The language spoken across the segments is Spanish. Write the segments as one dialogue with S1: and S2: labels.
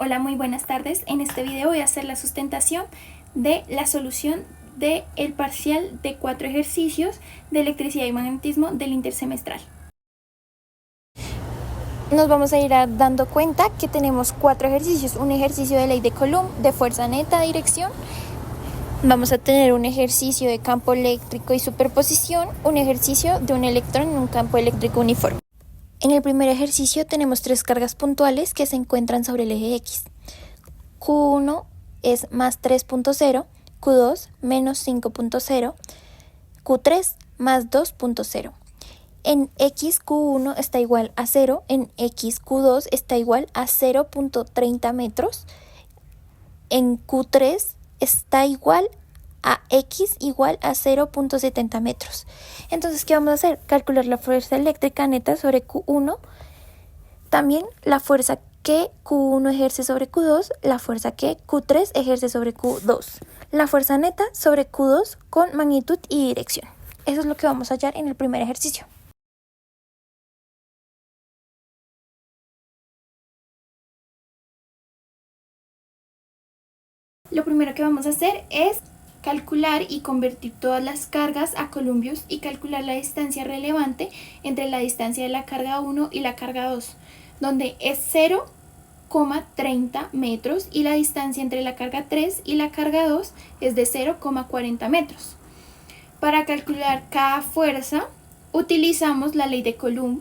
S1: Hola, muy buenas tardes. En este video voy a hacer la sustentación de la solución del parcial de 4 ejercicios de electricidad y magnetismo del intersemestral. Nos vamos a ir dando cuenta que tenemos 4 ejercicios. Un ejercicio de ley de Coulomb, de fuerza neta, dirección. Vamos a tener un ejercicio de campo eléctrico y superposición, un ejercicio de un electrón en un campo eléctrico uniforme. En el primer ejercicio tenemos 3 cargas puntuales que se encuentran sobre el eje X. Q1 es más 3.0, Q2 menos 5.0, Q3 más 2.0. En X Q1 está igual a 0, en X Q2 está igual a 0.30 metros, en Q3 está igual a X igual a 0.70 metros. Entonces, ¿qué vamos a hacer? Calcular la fuerza eléctrica neta sobre Q1, también la fuerza que Q1 ejerce sobre Q2, la fuerza que Q3 ejerce sobre Q2, la fuerza neta sobre Q2 con magnitud y dirección. Eso es lo que vamos a hallar en el primer ejercicio. Lo primero que vamos a hacer es calcular y convertir todas las cargas a columpios y calcular la distancia relevante entre la distancia de la carga 1 y la carga 2, donde es 0,30 metros y la distancia entre la carga 3 y la carga 2 es de 0,40 metros. Para calcular cada fuerza utilizamos la ley de Coulomb,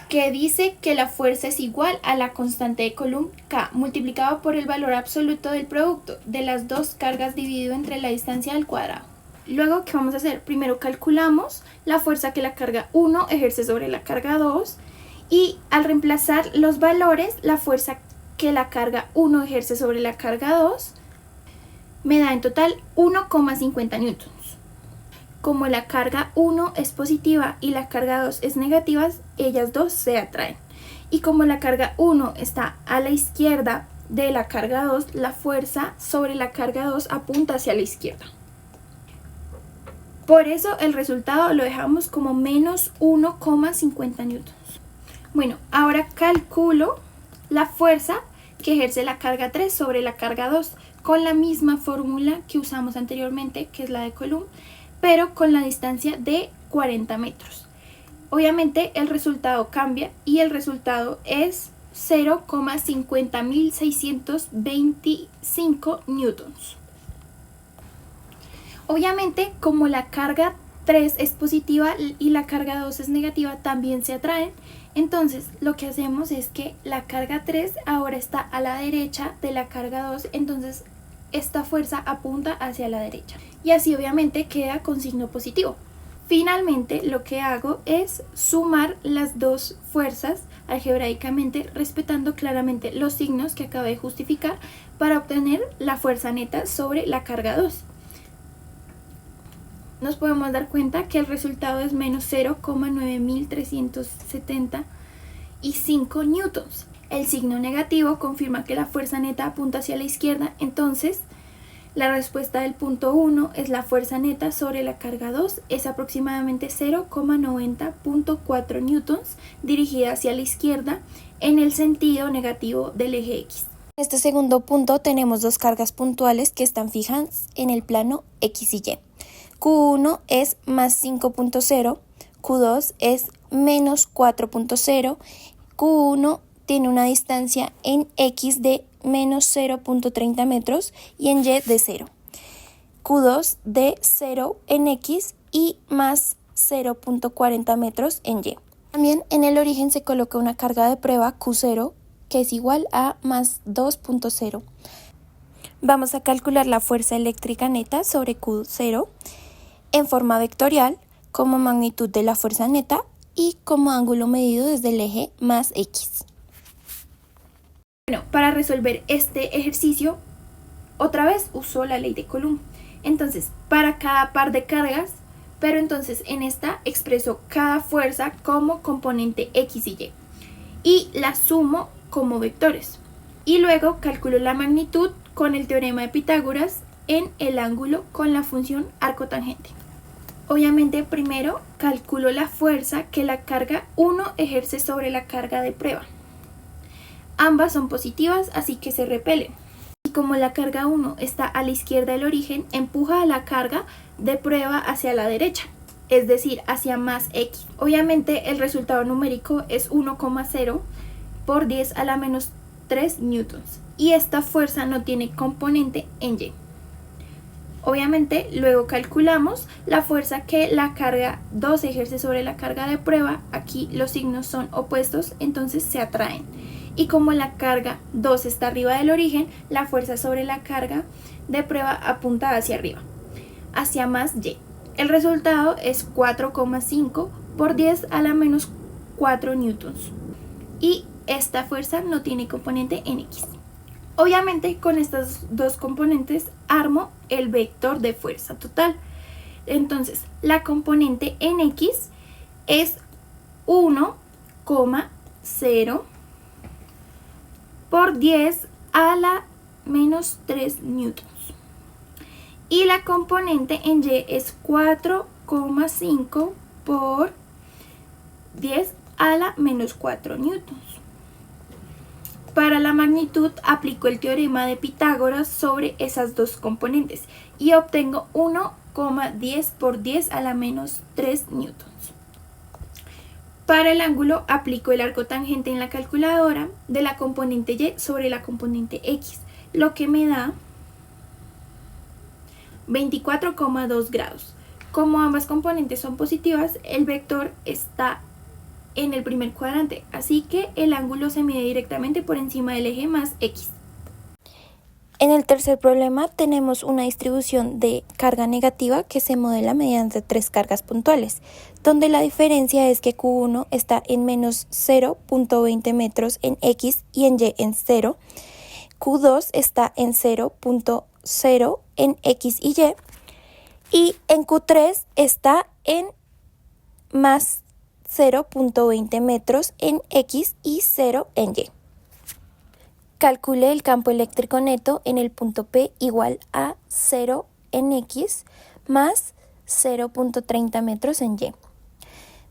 S1: que dice que la fuerza es igual a la constante de Coulomb K multiplicado por el valor absoluto del producto de las dos cargas dividido entre la distancia al cuadrado. Luego, ¿qué vamos a hacer? Primero calculamos la fuerza que la carga 1 ejerce sobre la carga 2 y al reemplazar los valores, la fuerza que la carga 1 ejerce sobre la carga 2 me da en total 1,50 newtons. Como la carga 1 es positiva y la carga 2 es negativa, ellas dos se atraen. Y como la carga 1 está a la izquierda de la carga 2, la fuerza sobre la carga 2 apunta hacia la izquierda. Por eso el resultado lo dejamos como menos 1,50 newtons. Bueno, ahora calculo la fuerza que ejerce la carga 3 sobre la carga 2 con la misma fórmula que usamos anteriormente, que es la de Coulomb, pero con la distancia de 40 metros. Obviamente el resultado cambia y el resultado es 0,50.625 newtons. Obviamente, como la carga 3 es positiva y la carga 2 es negativa, también se atraen. Entonces, lo que hacemos es que la carga 3 ahora está a la derecha de la carga 2, entonces esta fuerza apunta hacia la derecha. Y así obviamente queda con signo positivo. Finalmente, lo que hago es sumar las dos fuerzas algebraicamente, respetando claramente los signos que acabé de justificar para obtener la fuerza neta sobre la carga 2. Nos podemos dar cuenta que el resultado es menos 0,9375 newtons. El signo negativo confirma que la fuerza neta apunta hacia la izquierda, entonces la respuesta del punto 1 es la fuerza neta sobre la carga 2, es aproximadamente 0,90.4 newtons dirigida hacia la izquierda en el sentido negativo del eje X. En este segundo punto tenemos dos cargas puntuales que están fijas en el plano X y Y. Q1 es más 5.0, Q2 es menos 4.0, Q1 tiene una distancia en X de menos 0.30 metros y en Y de 0. Q2 de 0 en X y más 0.40 metros en Y. También en el origen se coloca una carga de prueba Q0 que es igual a más 2.0. Vamos a calcular la fuerza eléctrica neta sobre Q0 en forma vectorial como magnitud de la fuerza neta y como ángulo medido desde el eje más X. Bueno, para resolver este ejercicio, otra vez uso la ley de Coulomb. Entonces, para cada par de cargas, pero entonces en esta expreso cada fuerza como componente X y Y. Y la sumo como vectores. Y luego calculo la magnitud con el teorema de Pitágoras en el ángulo con la función arco tangente. Obviamente, primero calculo la fuerza que la carga 1 ejerce sobre la carga de prueba. Ambas son positivas, así que se repelen. Y como la carga 1 está a la izquierda del origen, empuja a la carga de prueba hacia la derecha, es decir, hacia más X. Obviamente el resultado numérico es 1,0 por 10 a la menos 3 newtons. Y esta fuerza no tiene componente en Y. Obviamente luego calculamos la fuerza que la carga 2 ejerce sobre la carga de prueba. Aquí los signos son opuestos, entonces se atraen. Y como la carga 2 está arriba del origen, la fuerza sobre la carga de prueba apunta hacia arriba, hacia más Y. El resultado es 4,5 por 10 a la menos 4 newtons. Y esta fuerza no tiene componente en X. Obviamente con estas dos componentes armo el vector de fuerza total. Entonces la componente en X es 1,0 por 10 a la menos 3 newtons. Y la componente en Y es 4,5 por 10 a la menos 4 newtons. Para la magnitud aplico el teorema de Pitágoras sobre esas dos componentes y obtengo 1,10 por 10 a la menos 3 newtons. Para el ángulo aplico el arco tangente en la calculadora de la componente Y sobre la componente X, lo que me da 24,2 grados. Como ambas componentes son positivas, el vector está en el primer cuadrante, así que el ángulo se mide directamente por encima del eje más X. En el tercer problema tenemos una distribución de carga negativa que se modela mediante tres cargas puntuales, donde la diferencia es que Q1 está en menos 0,20 metros en X y en Y en 0, Q2 está en 0,0 en X y Y en Q3 está en más 0,20 metros en X y 0 en Y. Calcule el campo eléctrico neto en el punto P igual a 0 en X más 0,30 metros en Y.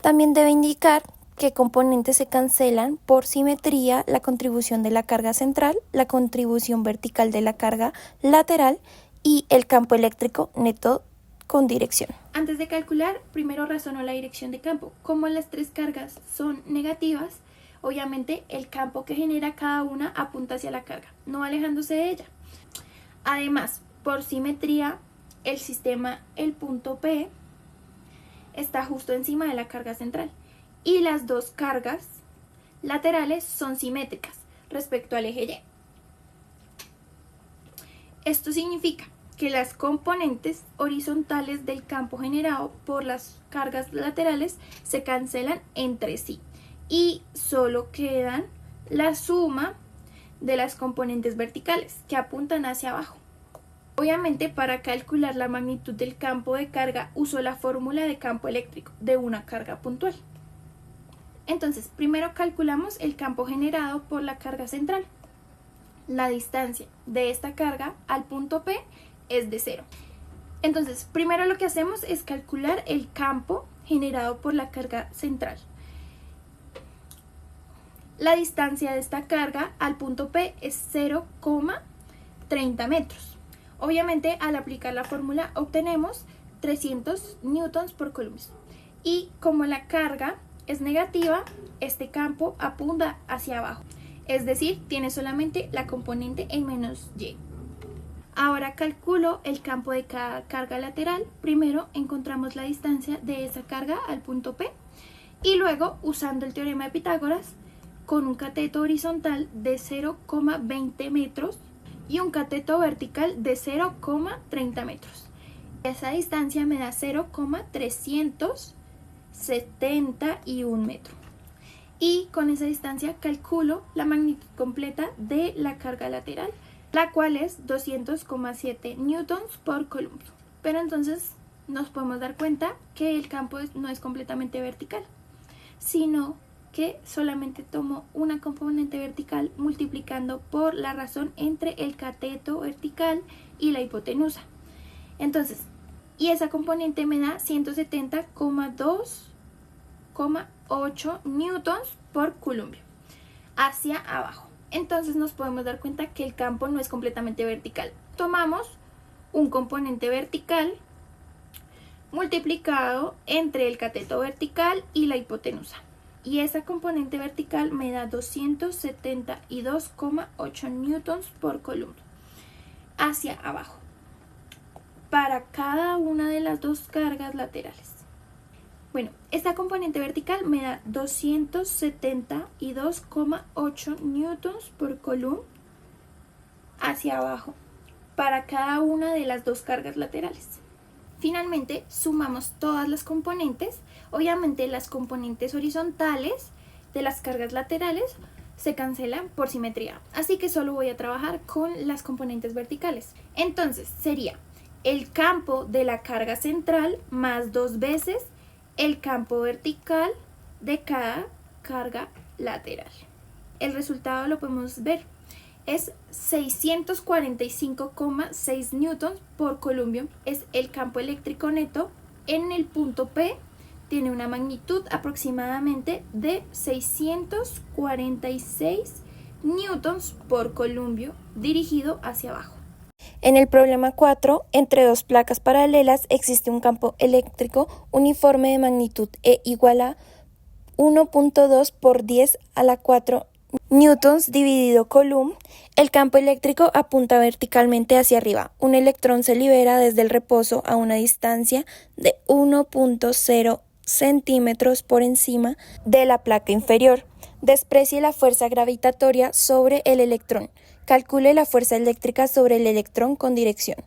S1: También debe indicar qué componentes se cancelan por simetría: la contribución de la carga central, la contribución vertical de la carga lateral y el campo eléctrico neto con dirección. Antes de calcular, primero razono la dirección de campo. Como las tres cargas son negativas, obviamente el campo que genera cada una apunta hacia la carga, no alejándose de ella. Además, por simetría, el punto P está justo encima de la carga central y las dos cargas laterales son simétricas respecto al eje Y. Esto significa que las componentes horizontales del campo generado por las cargas laterales se cancelan entre sí y solo quedan la suma de las componentes verticales que apuntan hacia abajo. Obviamente, para calcular la magnitud del campo de carga uso la fórmula de campo eléctrico de una carga puntual. Entonces, primero calculamos el campo generado por la carga central. La distancia de esta carga al punto P es de 0. Entonces, primero lo que hacemos es calcular el campo generado por la carga central. La distancia de esta carga al punto P es 0,30 metros. Obviamente, al aplicar la fórmula obtenemos 300 newtons por coulomb. Y como la carga es negativa, este campo apunta hacia abajo. Es decir, tiene solamente la componente en menos Y. Ahora calculo el campo de cada carga lateral. Primero encontramos la distancia de esa carga al punto P y luego, usando el teorema de Pitágoras, con un cateto horizontal de 0,20 metros y un cateto vertical de 0,30 metros. Esa distancia me da 0,371 metros. Y con esa distancia calculo la magnitud completa de la carga lateral, la cual es 200,7 newtons por coulomb. Pero entonces nos podemos dar cuenta que el campo no es completamente vertical, sino que solamente tomo una componente vertical multiplicando por la razón entre el cateto vertical y la hipotenusa. Entonces, y esa componente me da 170,2,8 newtons por coulomb hacia abajo. entonces nos podemos dar cuenta que el campo no es completamente vertical. Tomamos un componente vertical multiplicado entre el cateto vertical y la hipotenusa. Y esa componente vertical me da 272,8 newtons por columna hacia abajo para cada una de las dos cargas laterales. Bueno, esta componente vertical me da 272,8 newtons por columna hacia abajo para cada una de las dos cargas laterales. Finalmente, sumamos todas las componentes. Obviamente las componentes horizontales de las cargas laterales se cancelan por simetría, así que solo voy a trabajar con las componentes verticales. Entonces sería el campo de la carga central más 2 veces el campo vertical de cada carga lateral. El resultado lo podemos ver. Es 645,6 newtons por coulomb. Es el campo eléctrico neto en el punto P. Tiene una magnitud aproximadamente de 646 newtons por coulomb dirigido hacia abajo. En el problema 4, entre dos placas paralelas existe un campo eléctrico uniforme de magnitud E igual a 1.2 por 10 a la 4 newtons dividido coulomb. El campo eléctrico apunta verticalmente hacia arriba. Un electrón se libera desde el reposo a una distancia de 1.0 centímetros por encima de la placa inferior. Desprecie la fuerza gravitatoria sobre el electrón. Calcule la fuerza eléctrica sobre el electrón con dirección.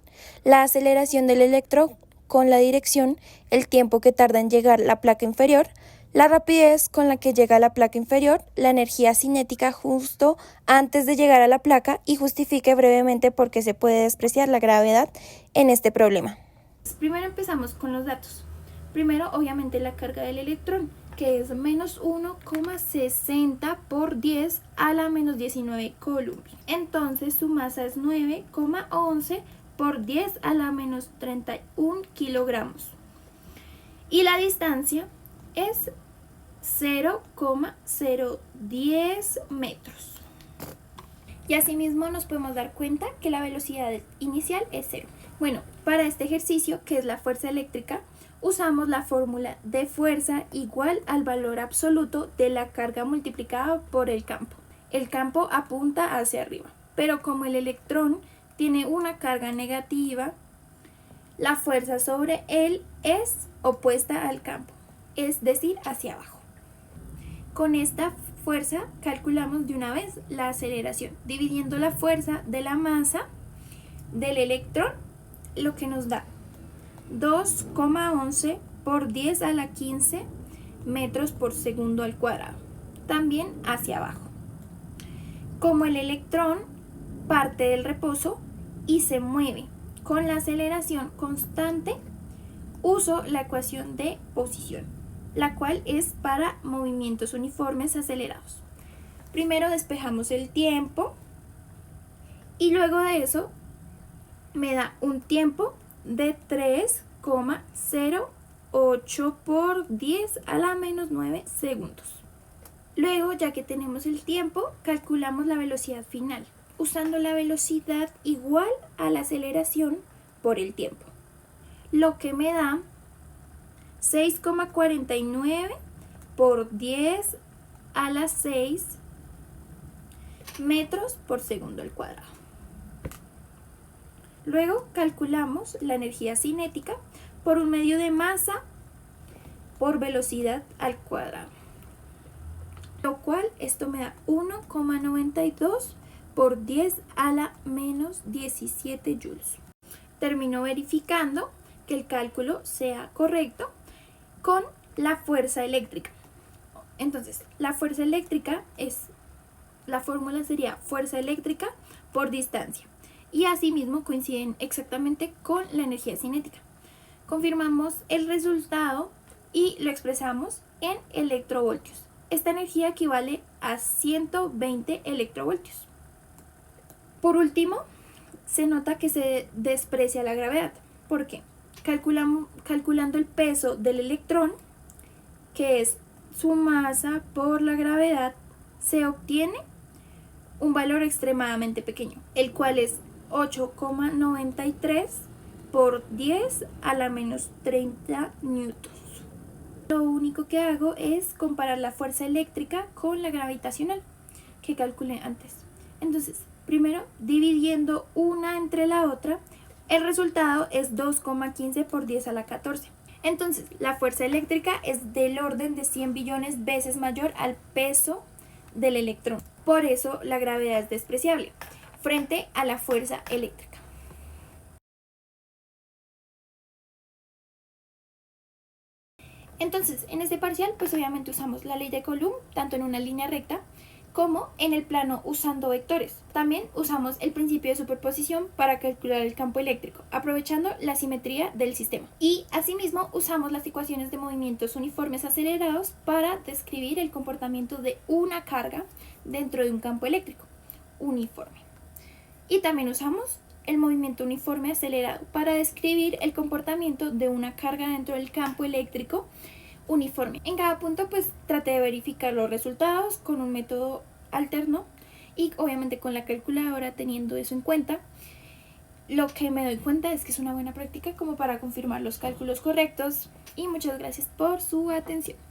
S1: La aceleración del electrón con la dirección, el tiempo que tarda en llegar a la placa inferior, la rapidez con la que llega a la placa inferior, la energía cinética justo antes de llegar a la placa y justifique brevemente por qué se puede despreciar la gravedad en este problema. Primero empezamos con los datos. Primero, obviamente, la carga del electrón, que es menos 1,60 por 10 a la menos 19 coulomb. Entonces su masa es 9,11 por 10 a la menos 31 kilogramos. Y la distancia es 0,010 metros. Y asimismo nos podemos dar cuenta que la velocidad inicial es 0. Bueno, para este ejercicio, que es la fuerza eléctrica, usamos la fórmula de fuerza igual al valor absoluto de la carga multiplicada por el campo. El campo apunta hacia arriba, pero como el electrón tiene una carga negativa, la fuerza sobre él es opuesta al campo, es decir, hacia abajo. Con esta fuerza calculamos de una vez la aceleración, dividiendo la fuerza de la masa del electrón, lo que nos da 2,11 por 10 a la 15 metros por segundo al cuadrado, también hacia abajo. Como el electrón parte del reposo y se mueve con la aceleración constante, uso la ecuación de posición, la cual es para movimientos uniformes acelerados. Primero despejamos el tiempo y luego de eso me da un tiempo de 3,08 por 10 a la menos 9 segundos. Luego, ya que tenemos el tiempo, calculamos la velocidad final, usando la velocidad igual a la aceleración por el tiempo, lo que me da 6,49 por 10 a la 6 metros por segundo al cuadrado. Luego calculamos la energía cinética por un medio de masa por velocidad al cuadrado, lo cual esto me da 1,92 por 10 a la menos 17 joules. Termino verificando que el cálculo sea correcto con la fuerza eléctrica. Entonces, la fuerza eléctrica la fórmula sería fuerza eléctrica por distancia. Y asimismo coinciden exactamente con la energía cinética. Confirmamos el resultado y lo expresamos en electrovoltios. Esta energía equivale a 120 electrovoltios. Por último, se nota que se desprecia la gravedad. ¿Por qué? Calculando el peso del electrón, que es su masa por la gravedad, se obtiene un valor extremadamente pequeño, el cual es 8,93 por 10 a la menos 30 newtons. Lo único que hago es comparar la fuerza eléctrica con la gravitacional que calculé antes. Entonces, primero, dividiendo una entre la otra, el resultado es 2,15 por 10 a la 14. Entonces, la fuerza eléctrica es del orden de 100 billones veces mayor al peso del electrón. Por eso, la gravedad es despreciable frente a la fuerza eléctrica. Entonces, en este parcial, pues obviamente usamos la ley de Coulomb, tanto en una línea recta como en el plano usando vectores. También usamos el principio de superposición para calcular el campo eléctrico, aprovechando la simetría del sistema. Y asimismo usamos las ecuaciones de movimientos uniformes acelerados para describir el comportamiento de una carga dentro de un campo eléctrico uniforme. Y también usamos el movimiento uniforme acelerado para describir el comportamiento de una carga dentro del campo eléctrico uniforme. En cada punto pues traté de verificar los resultados con un método alterno y obviamente con la calculadora teniendo eso en cuenta. Lo que me doy cuenta es que es una buena práctica como para confirmar los cálculos correctos y muchas gracias por su atención.